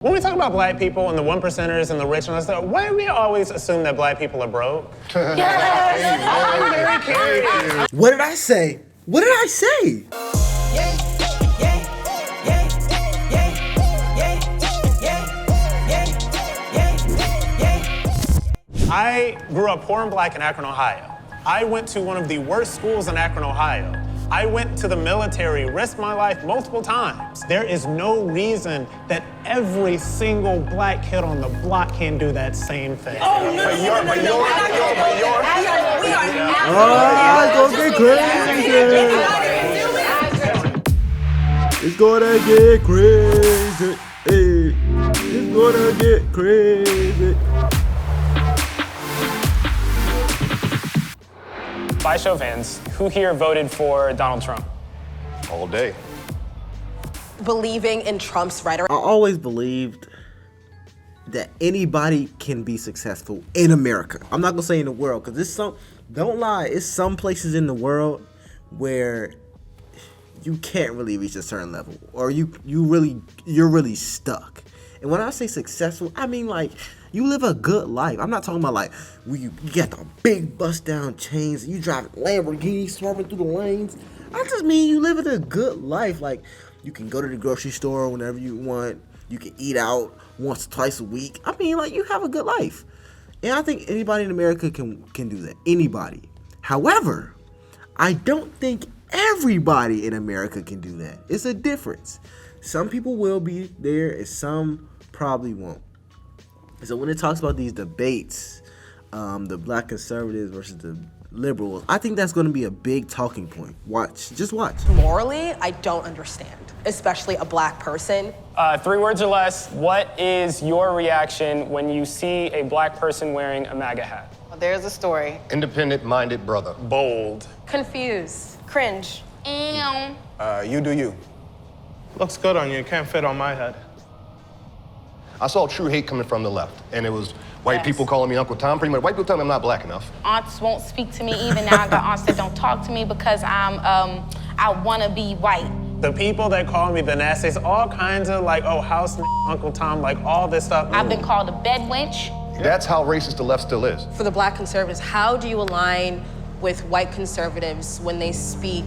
When we talk about black people and the one percenters and the rich and all that stuff, why do we always assume that black people are broke? Yes! I'm very curious. What did I say? What did I say? I grew up poor and black in Akron, Ohio. I went to one of the worst schools in Akron, Ohio. I went to the military, risked my life multiple times. There is no reason that every single black kid on the block can do that same thing. Oh, no, it's gonna get crazy. It's gonna get crazy. Hey, it's gonna get crazy. By show of hands, who here voted for Donald Trump? All day. Believing in Trump's rhetoric. I always believed that anybody can be successful in America. I'm not gonna say in the world, because it's some, don't lie, it's some places in the world where you can't really reach a certain level, or you're really stuck. And when I say successful, I mean like you live a good life. I'm not talking about like you got the big bust down chains, you drive Lamborghini swerving through the lanes. I just mean you living a good life. Like you can go to the grocery store whenever you want. You can eat out once or twice a week. I mean, like you have a good life. And I think anybody in America can do that. Anybody. However, I don't think everybody in America can do that. It's a difference. Some people will be there and some probably won't. So when it talks about these debates, the black conservatives versus the liberals, I think that's going to be a big talking point. Watch. Just watch. Morally, I don't understand, especially a black person. 3 words or less, what is your reaction when you see a black person wearing a MAGA hat? There's a story. Independent-minded brother. Bold. Confused. Cringe. You do you. Looks good on you. It can't fit on my head. I saw true hate coming from the left, and it was white people calling me Uncle Tom. Pretty much, white people telling me I'm not black enough. Aunts won't speak to me. Even now, I got aunts that don't talk to me because I want to be white. The people that call me the nastiest, all kinds of like, oh, house Uncle Tom, like all this stuff. I've been called a bed wench. That's how racist the left still is. For the black conservatives, how do you align with white conservatives when they speak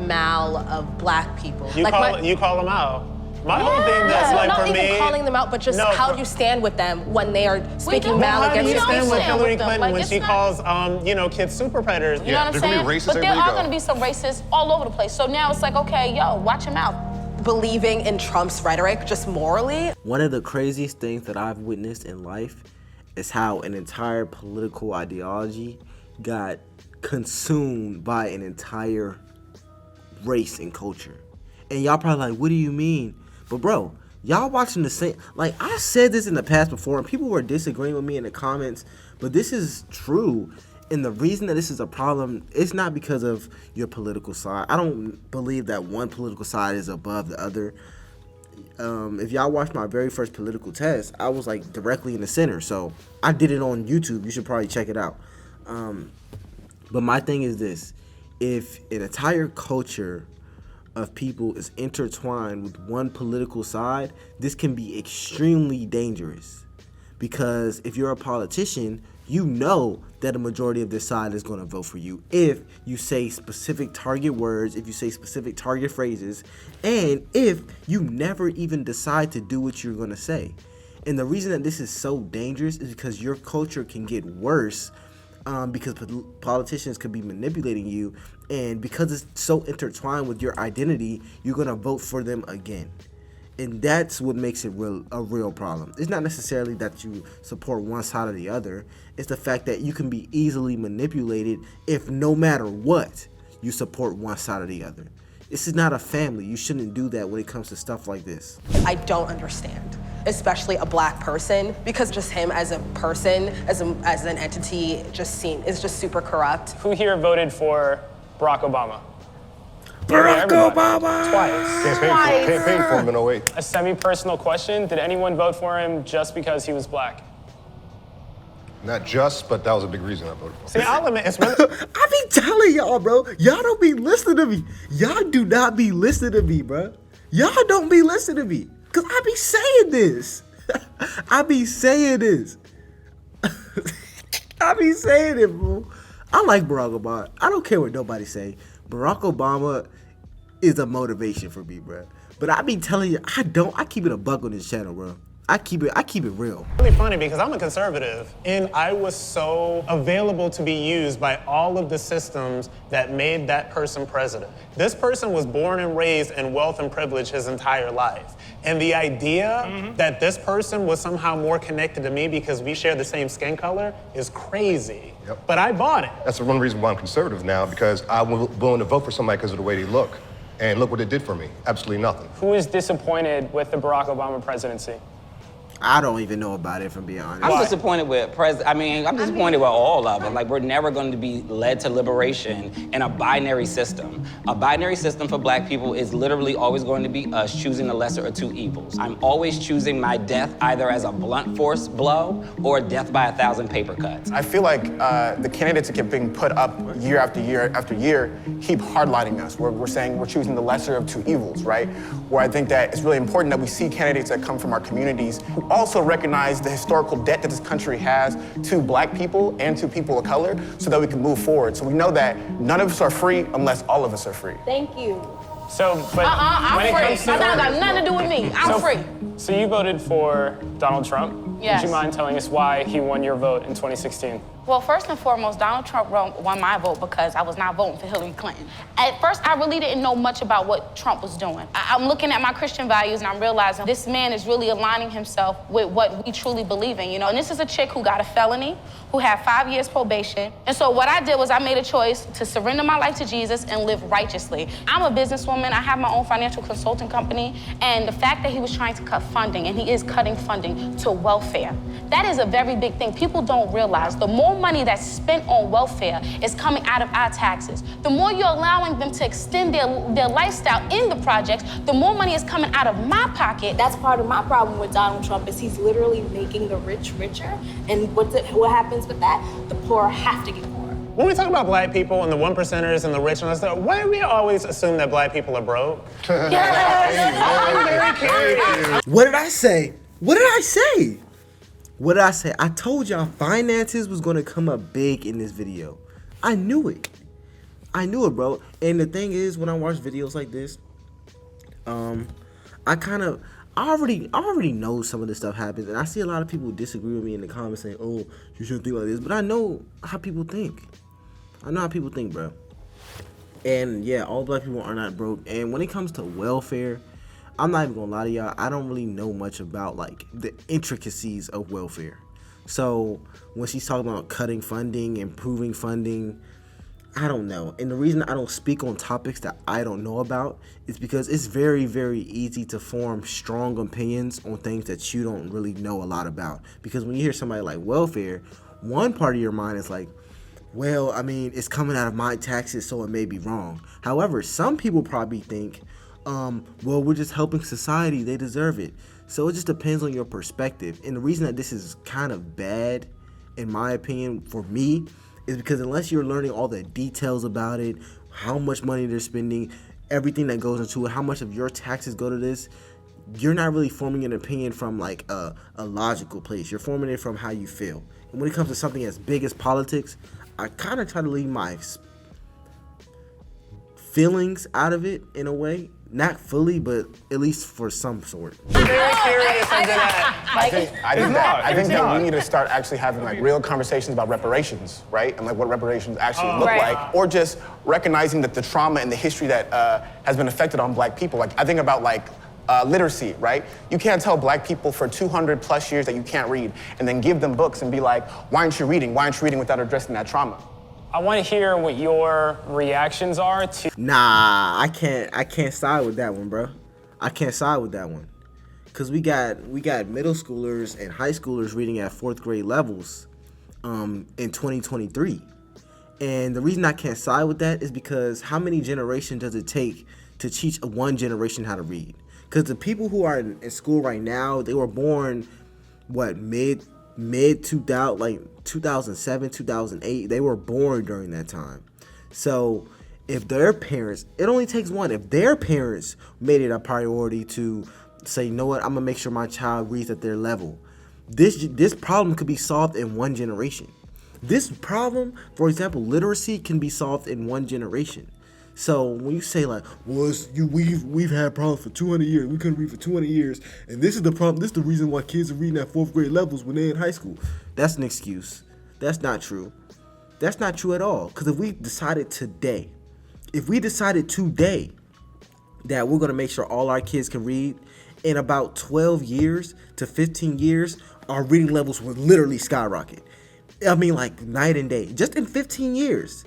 mal of black people? You call them out. My whole thing that's like not for even me, calling them out, but just how do you stand with them when they are speaking mal how do against you your stand people? with Hillary Clinton Like, when it's she not- calls, kids super predators? You know what I'm there's gonna saying? be racists But there everywhere you are go. going to be some racists all over the place. So now it's like, okay, yo, watch him out. Believing in Trump's rhetoric, just morally. One of the craziest things that I've witnessed in life is how an entire political ideology got consumed by an entire race and culture. And y'all probably like, what do you mean? But bro, y'all watching the same, like I said this in the past before and people were disagreeing with me in the comments, but this is true. And the reason that this is a problem, it's not because of your political side. I don't believe that one political side is above the other. If y'all watched my very first political test, I was like directly in the center. So I did it on YouTube. You should probably check it out. But my thing is this. If an entire culture of people is intertwined with one political side, this can be extremely dangerous. Because if you're a politician, you know that a majority of this side is going to vote for you if you say specific target words, if you say specific target phrases, and if you never even decide to do what you're going to say. And the reason that this is so dangerous is because your culture can get worse because politicians could be manipulating you, and because it's so intertwined with your identity, you're going to vote for them again. And that's what makes it a real problem. It's not necessarily that you support one side or the other. It's the fact that you can be easily manipulated if no matter what, you support one side or the other. This is not a family. You shouldn't do that when it comes to stuff like this. I don't understand, especially a black person, because just him as a person, as an entity, is just super corrupt. Who here voted for Barack Obama? Barack Everybody. Obama! Twice. Campaign for him in 08. A semi-personal question, did anyone vote for him just because he was black? Not just, but that was a big reason I voted for him. See, I'll admit, it's really, I be telling y'all, bro. Y'all don't be listening to me. Y'all do not be listening to me, bro. Y'all don't be listening to me. Cause I be saying this. I be saying this. I be saying it, bro. I like Barack Obama. I don't care what nobody say. Barack Obama is a motivation for me, bro. But I be telling you, I keep it a buck on this channel, bro. I keep it real. Really funny because I'm a conservative and I was so available to be used by all of the systems that made that person president. This person was born and raised in wealth and privilege his entire life. And the idea that this person was somehow more connected to me because we share the same skin color is crazy. Yep. But I bought it. That's one reason why I'm conservative now, because I'm willing to vote for somebody because of the way they look. And look what it did for me. Absolutely nothing. Who is disappointed with the Barack Obama presidency? I don't even know about it, if I'm being honest. I'm disappointed with I'm disappointed with all of it. Like, we're never going to be led to liberation in a binary system. A binary system for black people is literally always going to be us choosing the lesser of two evils. I'm always choosing my death either as a blunt force blow or death by 1,000 paper cuts. I feel like the candidates that keep being put up year after year after year keep hardlining us. We're saying we're choosing the lesser of two evils, right? Where I think that it's really important that we see candidates that come from our communities who also recognize the historical debt that this country has to black people and to people of color so that we can move forward. So we know that none of us are free unless all of us are free. Thank you. So, but I'm when it free. comes to That got nothing to do with me. I'm free. So you voted for Donald Trump. Yes. Would you mind telling us why he won your vote in 2016? Well, first and foremost, Donald Trump won my vote because I was not voting for Hillary Clinton. At first, I really didn't know much about what Trump was doing. I'm looking at my Christian values and I'm realizing this man is really aligning himself with what we truly believe in, you know? And this is a chick who got a felony, who had 5 years probation. And so what I did was I made a choice to surrender my life to Jesus and live righteously. I'm a businesswoman. I have my own financial consulting company. And the fact that he was trying to cut funding, and he is cutting funding to welfare, that is a very big thing. People don't realize the more money that's spent on welfare is coming out of our taxes. The more you're allowing them to extend their lifestyle in the projects, the more money is coming out of my pocket. That's part of my problem with Donald Trump is he's literally making the rich richer. And what happens with that? The poor have to get poorer. When we talk about black people and the 1%ers and the rich and all that stuff, why do we always assume that black people are broke? I'm very curious. What did I say? What did I say? What did I say? I told y'all finances was gonna come up big in this video. I knew it. I knew it, bro. And the thing is, when I watch videos like this, I already know some of this stuff happens, and I see a lot of people disagree with me in the comments saying, "Oh, you shouldn't think like this," but I know how people think. I know how people think, bro. And yeah, all black people are not broke. And when it comes to welfare, I'm not even gonna lie to y'all, I don't really know much about like the intricacies of welfare. So when she's talking about cutting funding, improving funding, I don't know. And the reason I don't speak on topics that I don't know about is because it's very, very easy to form strong opinions on things that you don't really know a lot about. Because when you hear somebody like welfare, one part of your mind is like, well, I mean, it's coming out of my taxes, so it may be wrong. However, some people probably think, well, we're just helping society, they deserve it. So it just depends on your perspective. And the reason that this is kind of bad, in my opinion, for me, is because unless you're learning all the details about it, how much money they're spending, everything that goes into it, how much of your taxes go to this, you're not really forming an opinion from like a logical place. You're forming it from how you feel. And when it comes to something as big as politics, I kind of try to leave my feelings out of it in a way. Not fully, but at least for some sort. I'm very curious into that. I think that we need to start actually having like real conversations about reparations, right? And like what reparations actually look like, or just recognizing that the trauma and the history that has been affected on black people. Like I think about like literacy, right? You can't tell black people for 200 plus years that you can't read and then give them books and be like, why aren't you reading? Why aren't you reading without addressing that trauma? I want to hear what your reactions are to. Nah, I can't side with that one, bro. I can't side with that one. Cause we got middle schoolers and high schoolers reading at 4th grade levels in 2023. And the reason I can't side with that is because how many generations does it take to teach one generation how to read? Cause the people who are in school right now, they were born mid 2000, like 2007, 2008, they were born during that time. So if their parents, it only takes one, if their parents made it a priority to say, you know what, I'm gonna make sure my child reads at their level. This problem could be solved in one generation. This problem, for example, literacy can be solved in one generation. So when you say like, well, we've had problems for 200 years, we couldn't read for 200 years, and this is the problem, this is the reason why kids are reading at 4th grade levels when they're in high school. That's an excuse. That's not true. That's not true at all. Because if we decided today that we're gonna make sure all our kids can read, in about 12 years to 15 years, our reading levels would literally skyrocket. I mean, like night and day, just in 15 years.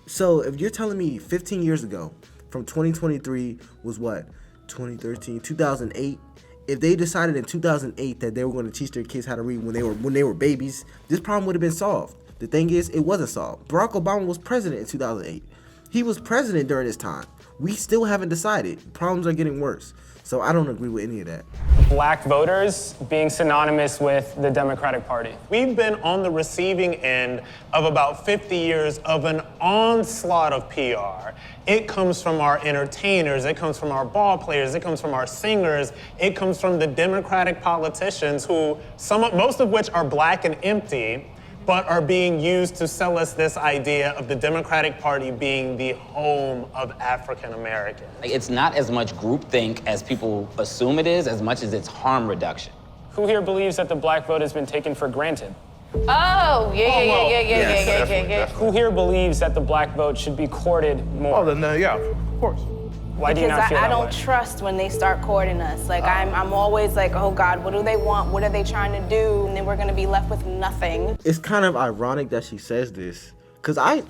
So if you're telling me 15 years ago, from 2023 was what, 2013, 2008, if they decided in 2008 that they were going to teach their kids how to read when they were babies, this problem would have been solved. The thing is, it wasn't solved. Barack Obama was president in 2008. He was president during this time. We still haven't decided. Problems are getting worse. So I don't agree with any of that. Black voters being synonymous with the Democratic Party. We've been on the receiving end of about 50 years of an onslaught of PR. It comes from our entertainers, it comes from our ball players, it comes from our singers, it comes from the Democratic politicians who, most of which are black and empty, but are being used to sell us this idea of the Democratic Party being the home of African Americans. It's not as much groupthink as people assume it is, as much as it's harm reduction. Who here believes that the black vote has been taken for granted? Oh, yeah. Who here believes that the black vote should be courted more? Oh, then, yeah, of course. Why do you not feel that I don't way? trust when they start courting us. Like, I'm always like, oh God, what do they want? What are they trying to do? And then we're gonna be left with nothing. It's kind of ironic that she says this, because I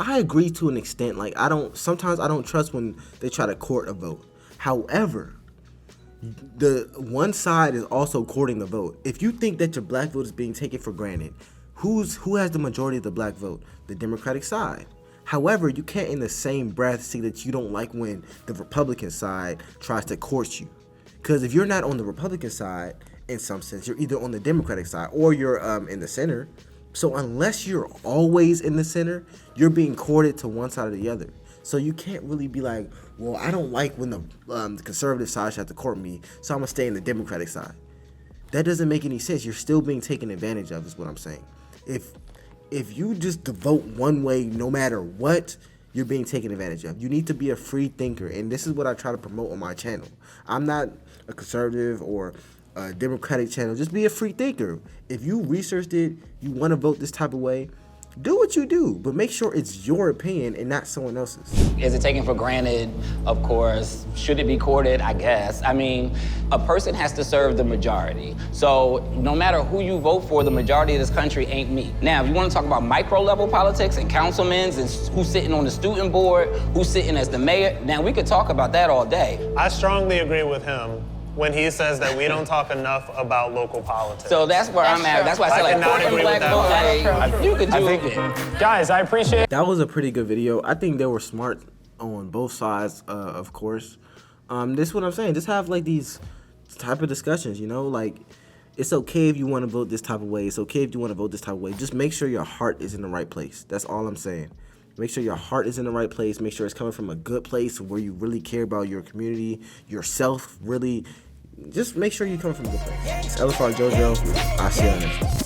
agree to an extent. Like, sometimes I don't trust when they try to court a vote. However, the one side is also courting the vote. If you think that your black vote is being taken for granted, who has the majority of the black vote? The Democratic side. However, you can't in the same breath say that you don't like when the Republican side tries to court you. Because if you're not on the Republican side, in some sense, you're either on the Democratic side or you're in the center. So unless you're always in the center, you're being courted to one side or the other. So you can't really be like, well, I don't like when the conservative side tries to court me, so I'm going to stay in the Democratic side. That doesn't make any sense. You're still being taken advantage of, is what I'm saying. If you just devote one way no matter what, you're being taken advantage of. You need to be a free thinker, and this is what I try to promote on my channel. I'm not a conservative or a Democratic channel. Just be a free thinker. If you researched it, you want to vote this type of way, do what you do, but make sure it's your opinion and not someone else's. Is it taken for granted? Of course. Should it be courted? I guess. I mean, a person has to serve the majority. So no matter who you vote for, the majority of this country ain't me. Now, if you want to talk about micro level politics and councilmen and who's sitting on the student board, who's sitting as the mayor, now we could talk about that all day. I strongly agree with him when he says that we don't talk enough about local politics. So that's where I'm at. That's why I said, like, agree with that. you could do it. Guys, I appreciate That was a pretty good video. I think they were smart on both sides, of course. This is what I'm saying. Just have like these type of discussions, you know? Like, it's okay if you want to vote this type of way. It's okay if you want to vote this type of way. Just make sure your heart is in the right place. That's all I'm saying. Make sure your heart is in the right place. Make sure it's coming from a good place where you really care about your community, yourself, really. Just make sure you come from a good place. It's LFR Jojo. I'll see you on the next one.